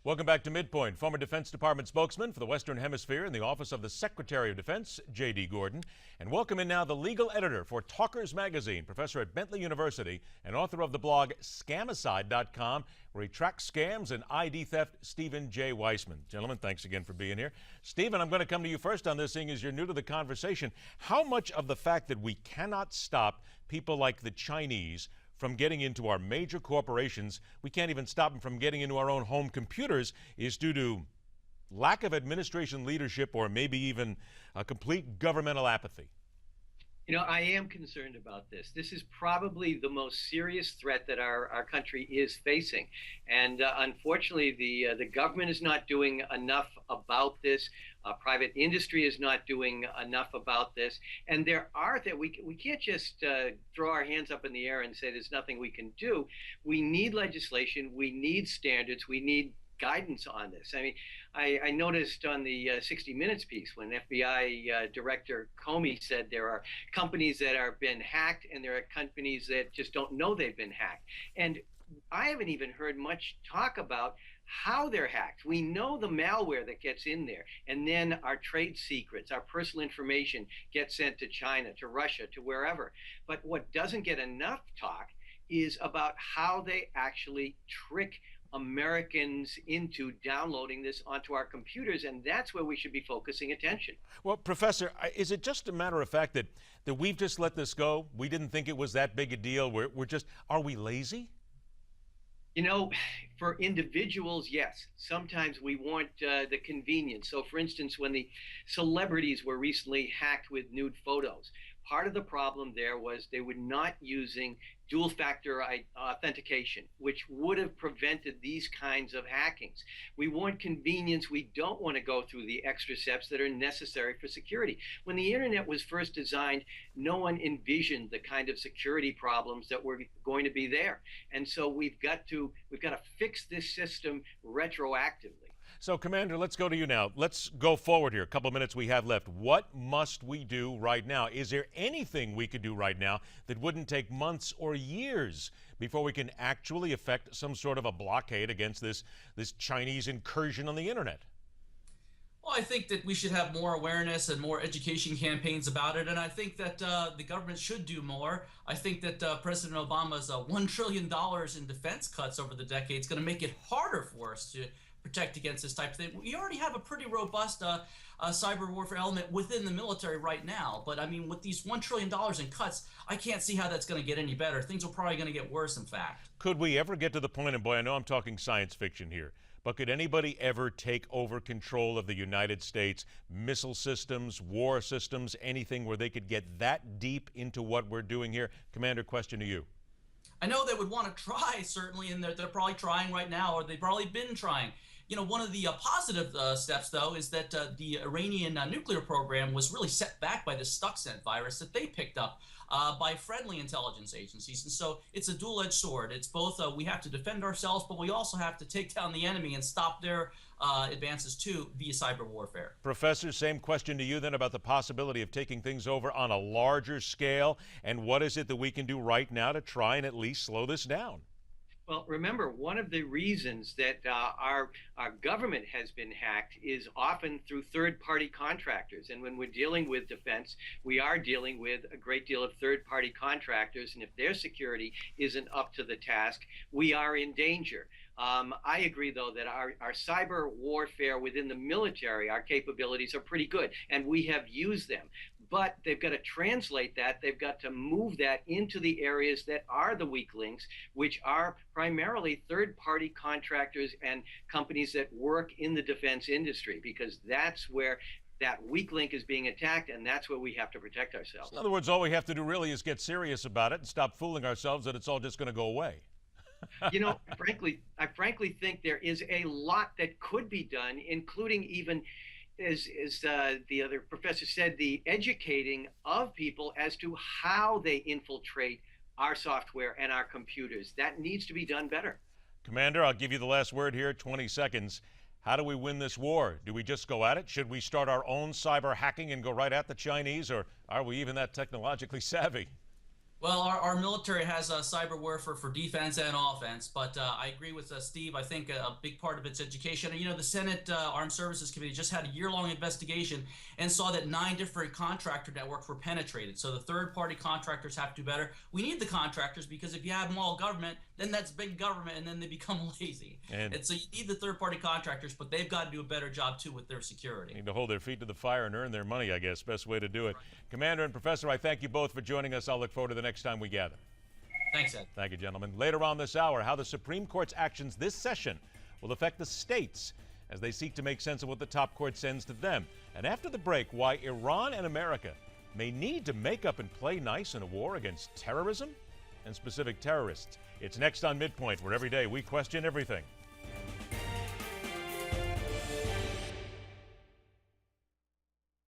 Welcome back to MidPoint. Former Defense Department spokesman for the Western Hemisphere in the Office of the Secretary of Defense, J.D. Gordon. And welcome in now the legal editor for Talkers Magazine, professor at Bentley University and author of the blog Scamicide.com, where he tracks scams and ID theft, Stephen J. Weisman. Gentlemen, thanks again for being here. Stephen, I'm going to come to you first on this, seeing as you're new to the conversation. How much of the fact that we cannot stop people like the Chinese from getting into our major corporations, we can't even stop them from getting into our own home computers, is due to lack of administration leadership or maybe even a complete governmental apathy? You know, I am concerned about this. This is probably the most serious threat that our country is facing. And unfortunately, the government is not doing enough about this. Private industry is not doing enough about this. And there are that we can't just throw our hands up in the air and say there's nothing we can do. We need legislation. We need standards. We need guidance on this. I mean, I noticed on the 60 Minutes piece when FBI Director Comey said there are companies that are been hacked and there are companies that just don't know they've been hacked. And I haven't even heard much talk about how they're hacked. We know the malware that gets in there, and then our trade secrets, our personal information gets sent to China, to Russia, to wherever. But what doesn't get enough talk is about how they actually trick Americans into downloading this onto our computers, and that's where we should be focusing attention. Well, Professor, is it just a matter of fact that we've just let this go? We didn't think it was that big a deal. Are we lazy? You know, for individuals, yes. Sometimes we want the convenience. So, for instance, when the celebrities were recently hacked with nude photos, part of the problem there was they were not using dual-factor authentication, which would have prevented these kinds of hackings. We want convenience. We don't want to go through the extra steps that are necessary for security. When the internet was first designed, no one envisioned the kind of security problems that were going to be there. And so we've got to fix this system retroactively. So, Commander, let's go to you now. Let's go forward here. A couple minutes we have left. What must we do right now? Is there anything we could do right now that wouldn't take months or years before we can actually effect some sort of a blockade against this Chinese incursion on the internet? Well, I think that we should have more awareness and more education campaigns about it, and I think that the government should do more. I think that President Obama's $1 trillion in defense cuts over the decade is going to make it harder for us to protect against this type of thing. We already have a pretty robust cyber warfare element within the military right now, but I mean, with these $1 trillion in cuts, I can't see how that's going to get any better. Things are probably going to get worse, in fact. Could we ever get to the point, and boy, I know I'm talking science fiction here, but could anybody ever take over control of the United States missile systems, war systems, anything where they could get that deep into what we're doing here? Commander, question to you. I know they would want to try, certainly, and they're probably trying right now, or they've probably been trying. You know, one of the positive steps, though, is that the Iranian nuclear program was really set back by the Stuxnet virus that they picked up by friendly intelligence agencies. And so it's a dual-edged sword. It's both we have to defend ourselves, but we also have to take down the enemy and stop their advances too via cyber warfare. Professor, same question to you then about the possibility of taking things over on a larger scale. And what is it that we can do right now to try and at least slow this down? Well, remember, one of the reasons that our government has been hacked is often through third-party contractors. And when we're dealing with defense, we are dealing with a great deal of third-party contractors. And if their security isn't up to the task, we are in danger. I agree, though, that our cyber warfare within the military, our capabilities are pretty good, and we have used them. But they've got to translate that. They've got to move that into the areas that are the weak links, which are primarily third-party contractors and companies that work in the defense industry, because that's where that weak link is being attacked, and that's where we have to protect ourselves. In other words, all we have to do really is get serious about it and stop fooling ourselves that it's all just going to go away. You know, I frankly think there is a lot that could be done, including even, as the other professor said, the educating of people as to how they infiltrate our software and our computers. That needs to be done better. Commander, I'll give you the last word here, 20 seconds. How do we win this war? Do we just go at it? Should we start our own cyber hacking and go right at the Chinese, or are we even that technologically savvy? Well, our military has cyber warfare for defense and offense, but I agree with Steve. I think a big part of it's education. And, the Senate Armed Services Committee just had a year-long investigation and saw that 9 different contractor networks were penetrated. So the third-party contractors have to do better. We need the contractors because if you have them all government, then that's big government, and then they become lazy. And so you need the third-party contractors, but they've got to do a better job, too, with their security. Need to hold their feet to the fire and earn their money, I guess. Best way to do it. Commander and Professor, I thank you both for joining us. I'll look forward to the next time we gather. Thanks, Ed. Thank you, gentlemen. Later on this hour, how the Supreme Court's actions this session will affect the states as they seek to make sense of what the top court sends to them. And after the break, why Iran and America may need to make up and play nice in a war against terrorism and specific terrorists. It's next on MidPoint, where every day we question everything.